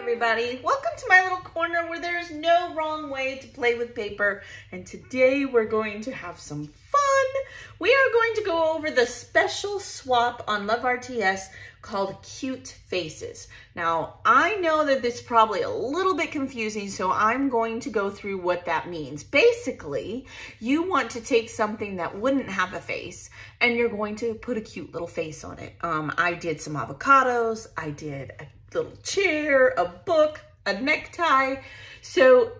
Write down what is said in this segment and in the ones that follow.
everybody, welcome to my little corner where there's no wrong way to play with paper, and today we're going to have some fun. We are going to go over the special swap on Love RTS called Cute Faces. Now, I know that this is probably a little bit confusing, so I'm going to go through what that means. Basically, you want to take something that wouldn't have a face and you're going to put a cute little face on it. I did some avocados, I did a little chair, a book, a necktie. So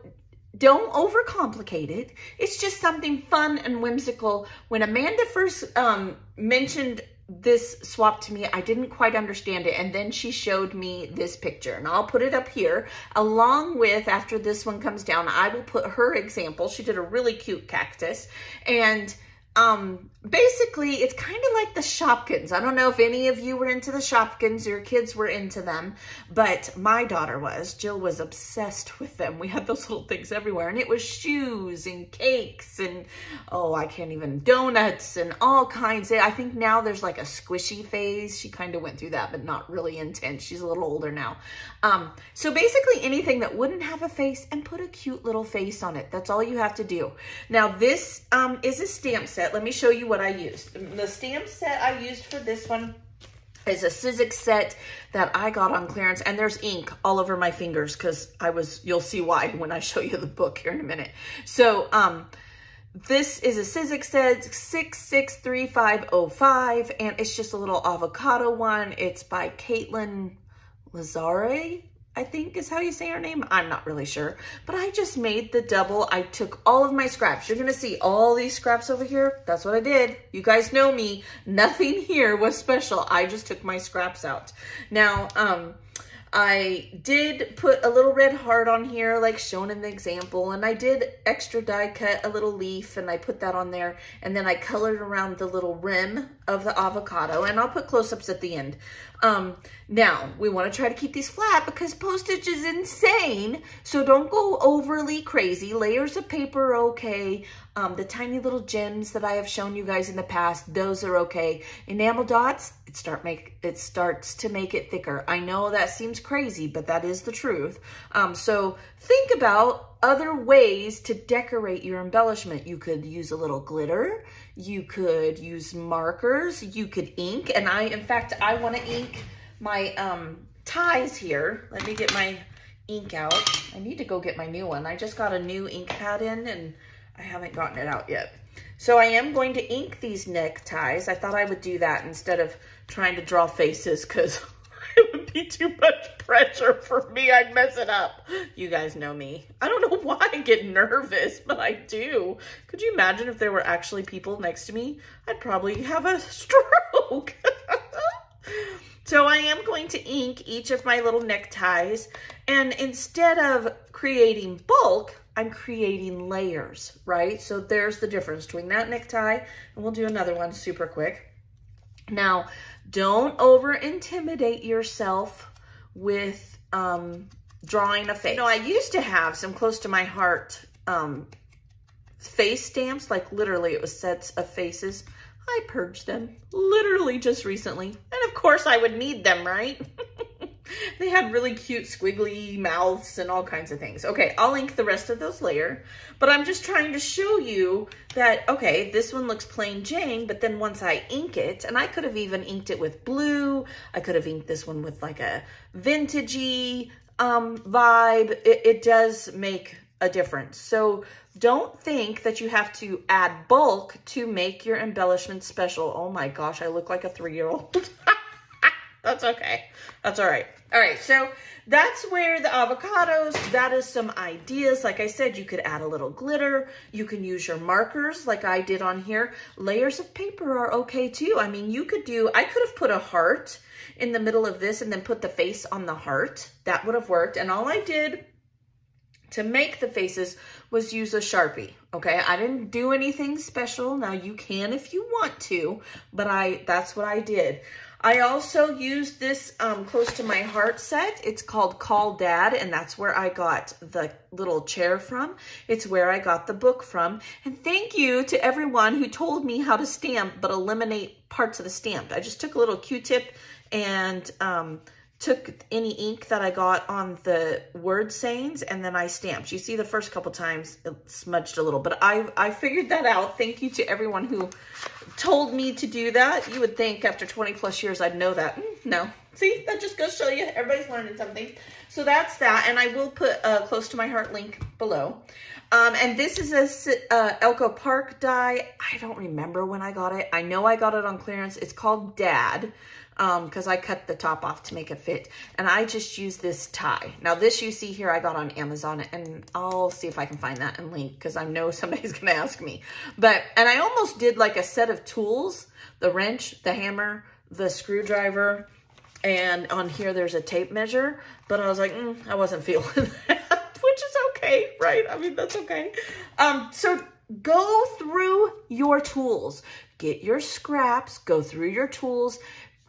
don't overcomplicate it. It's just something fun and whimsical. When Amanda first mentioned this swap to me, I didn't quite understand it. And then she showed me this picture, and I'll put it up here along with, after this one comes down, I will put her example. She did a really cute cactus. And basically it's kind of like the Shopkins. I don't know if any of you were into the Shopkins, your kids were into them, but my daughter was. Jill was obsessed with them. We had those little things everywhere, and it was shoes and cakes and, oh, I can't even, donuts and all kinds. I think now there's like a squishy phase. She kind of went through that, but not really intense. She's a little older now. So basically anything that wouldn't have a face and put a cute little face on it. That's all you have to do. Now this is a stamp set. Let me show you what I used. The stamp set I used for this one is a Sizzix set that I got on clearance, and there's ink all over my fingers because you'll see why when I show you the book here in a minute. So this is a Sizzix set 663505, and it's just a little avocado one. It's by Caitlin Lazare, I think is how you say her name. I'm not really sure, but I just made the double. I took all of my scraps. You're gonna see all these scraps over here. That's what I did. You guys know me. Nothing here was special. I just took my scraps out. Now, I did put a little red heart on here, like shown in the example, and I did extra die cut a little leaf, and I put that on there, and then I colored around the little rim of the avocado, and I'll put close-ups at the end. Now, we want to try to keep these flat because postage is insane, so don't go overly crazy. Layers of paper are okay. The tiny little gems that I have shown you guys in the past, those are okay. Enamel dots, it starts to make it thicker. I know that seems crazy, but that is the truth. So think about other ways to decorate your embellishment. You could use a little glitter. You could use markers. You could ink. And in fact, I want to ink my ties here. Let me get my ink out. I need to go get my new one. I just got a new ink pad in, and I haven't gotten it out yet. So I am going to ink these neckties. I thought I would do that instead of trying to draw faces because it would be too much pressure for me. I'd mess it up. You guys know me. I don't know why I get nervous, but I do. Could you imagine if there were actually people next to me? I'd probably have a stroke. So I am going to ink each of my little neckties, and instead of creating bulk, I'm creating layers, right? So there's the difference between that necktie, and we'll do another one super quick. Now, don't over intimidate yourself with drawing a face. I used to have some close to my heart face stamps, like literally it was sets of faces. I purged them literally just recently. And of course I would need them, right? They had really cute squiggly mouths and all kinds of things. Okay, I'll ink the rest of those layer, but I'm just trying to show you that, okay, this one looks plain Jane, but then once I ink it, and I could have even inked it with blue, I could have inked this one with like a vintagey vibe. It does make a difference. So don't think that you have to add bulk to make your embellishment special. Oh my gosh, I look like a 3-year-old. That's okay. That's all right. All right, so that's where the avocados, that is some ideas. Like I said, you could add a little glitter. You can use your markers like I did on here. Layers of paper are okay too. I mean, I could have put a heart in the middle of this and then put the face on the heart. That would have worked. And all I did to make the faces was use a Sharpie, okay? I didn't do anything special. Now you can if you want to, but that's what I did. I also used this close to my heart set. It's called Call Dad, and that's where I got the little chair from. It's where I got the book from. And thank you to everyone who told me how to stamp but eliminate parts of the stamp. I just took a little Q-tip and took any ink that I got on the word sayings and then I stamped. You see the first couple times it smudged a little, but I figured that out. Thank you to everyone who told me to do that. You would think after 20 plus years I'd know that. No. See, that just goes to show you everybody's learning something. So that's that, and I will put a close to my heart link below. And this is a Elko Park die. I don't remember when I got it. I know I got it on clearance. It's called Dad, because I cut the top off to make it fit. And I just used this tie. Now this you see here I got on Amazon, and I'll see if I can find that and link, because I know somebody's gonna ask me. And I almost did like a set of tools, the wrench, the hammer, the screwdriver, and on here there's a tape measure, but I was like, I wasn't feeling that, which is okay, right? I mean, that's okay. So go through your tools, get your scraps, go through your tools,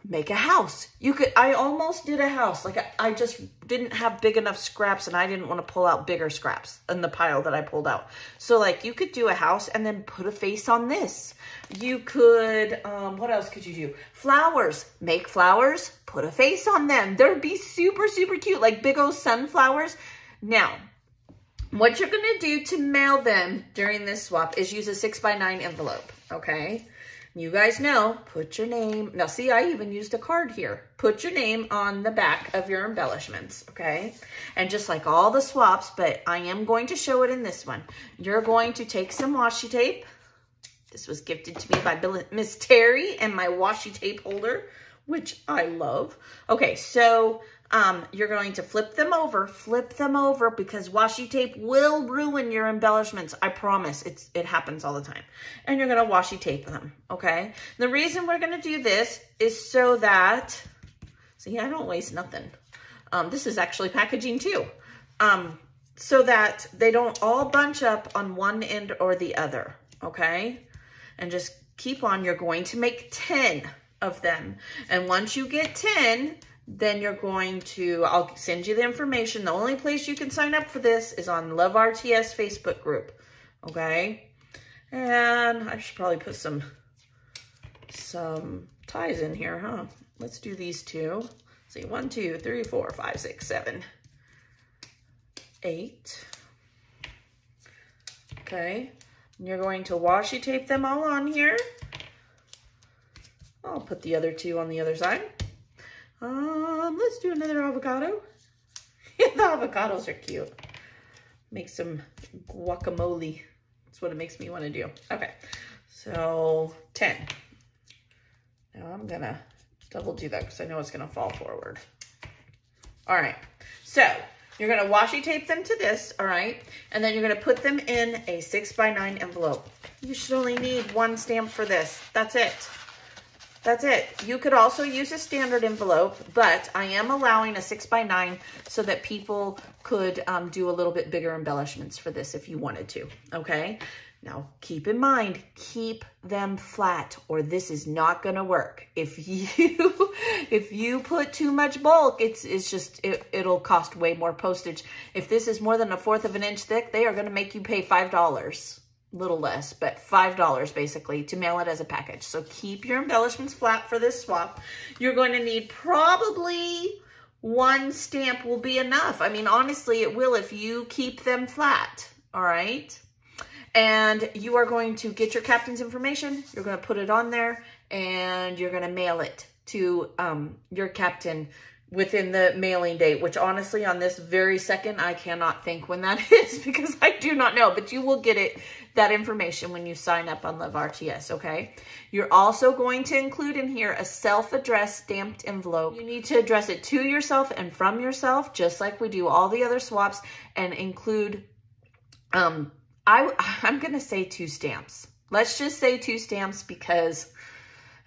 make a house. I almost did a house. Like I just didn't have big enough scraps, and I didn't want to pull out bigger scraps in the pile that I pulled out. So like you could do a house and then put a face on this. You could, what else could you do? Flowers, make flowers, put a face on them. They'd be super, super cute, like big old sunflowers. Now, what you're gonna do to mail them during this swap is use a 6x9 envelope, okay? You guys know, put your name. Now see, I even used a card here. Put your name on the back of your embellishments, okay? And just like all the swaps, but I am going to show it in this one. You're going to take some washi tape. This was gifted to me by Miss Terry and my washi tape holder, which I love. Okay, so you're going to flip them over because washi tape will ruin your embellishments. I promise, it happens all the time. And you're gonna washi tape them, okay? The reason we're gonna do this is so that, see, I don't waste nothing. This is actually packaging too. So that they don't all bunch up on one end or the other, okay? And just keep on, you're going to make 10 of them. And once you get 10, then you're going to, I'll send you the information. The only place you can sign up for this is on Love RTS Facebook group, okay? And I should probably put some ties in here, huh? Let's do these two. Let's see, 1, 2, 3, 4, 5, 6, 7, 8. Okay, and you're going to washi tape them all on here. I'll put the other two on the other side. Let's do another avocado. The avocados are cute. Make some guacamole. That's what it makes me want to do. Okay, so 10. Now I'm gonna double do that because I know it's gonna fall forward. All right, so you're gonna washi tape them to this, all right? And then you're gonna put them in a 6x9 envelope. You should only need 1 stamp for this. That's it. That's it. You could also use a standard envelope, but I am allowing a 6x9 so that people could do a little bit bigger embellishments for this if you wanted to, okay? Now, keep in mind, keep them flat or this is not gonna work. If you put too much bulk, it'll cost way more postage. If this is more than 1/4 of an inch thick, they are gonna make you pay $5. Little less, but $5 basically to mail it as a package. So keep your embellishments flat for this swap. You're going to need probably 1 stamp will be enough. I mean, honestly, it will if you keep them flat, all right? And you are going to get your captain's information. You're going to put it on there and you're going to mail it to your captain within the mailing date, which honestly on this very second, I cannot think when that is because I do not know, but you will get that information when you sign up on Love RTS, okay? You're also going to include in here a self-addressed stamped envelope. You need to address it to yourself and from yourself, just like we do all the other swaps, and include, I'm gonna say 2 stamps. Let's just say 2 stamps because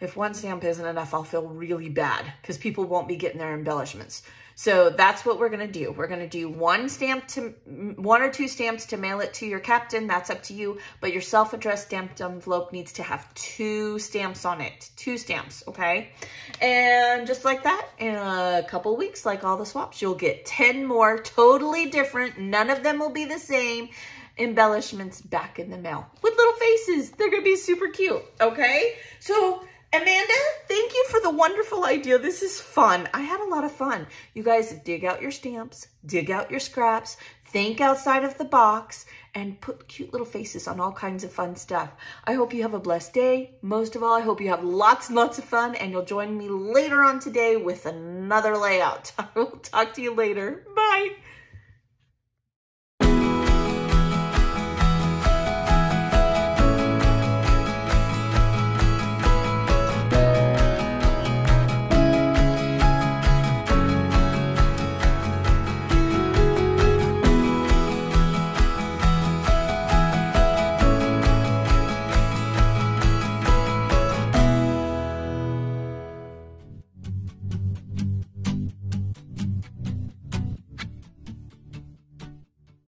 if 1 stamp isn't enough, I'll feel really bad because people won't be getting their embellishments. So that's what we're gonna do. We're gonna do 1 or 2 stamps to mail it to your captain. That's up to you, but your self-addressed stamped envelope needs to have 2 stamps on it. 2 stamps, okay? And just like that, in a couple weeks, like all the swaps, you'll get 10 more totally different. None of them will be the same embellishments back in the mail with little faces. They're gonna be super cute, okay? So Amanda, thank you for the wonderful idea. This is fun. I had a lot of fun. You guys dig out your stamps, dig out your scraps, think outside of the box, and put cute little faces on all kinds of fun stuff. I hope you have a blessed day. Most of all, I hope you have lots and lots of fun, and you'll join me later on today with another layout. I will talk to you later. Bye.